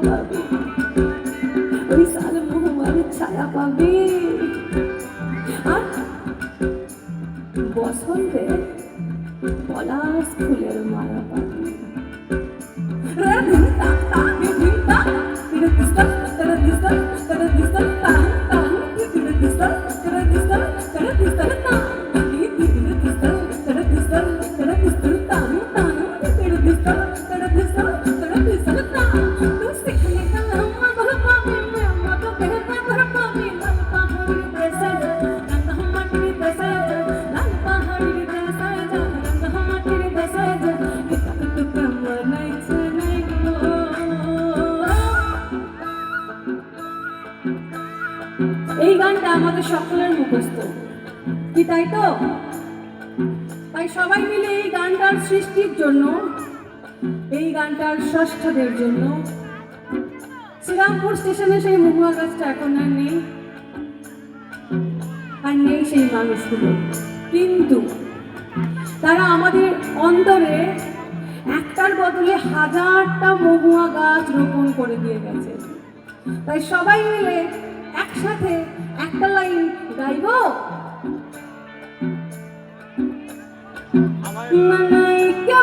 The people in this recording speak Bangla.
পাবে, ওই সাল মহুয়ার ছায়া পাবে। আর বসন্তে পলাশ ফুলের মালা পাবে। এই গানটা আমাদের সকলের মুখস্থ, কি তাই তো? তাই সবাই মিলে এই গানটার সৃষ্টির জন্য, এই গানটার ষষ্ঠদের জন্য, শ্রীরামপুর স্টেশনে সেই মহুয়া গাছটা এখন আর নেই, আর নেই সেই মানুষগুলো, কিন্তু তারা আমাদের অন্তরে একটার বদলে হাজারটা মহুয়া গাছ রোপণ করে দিয়ে গেছে। তাই সবাই মিলে একসাথে একটা লাইন গাইব। মানাইছে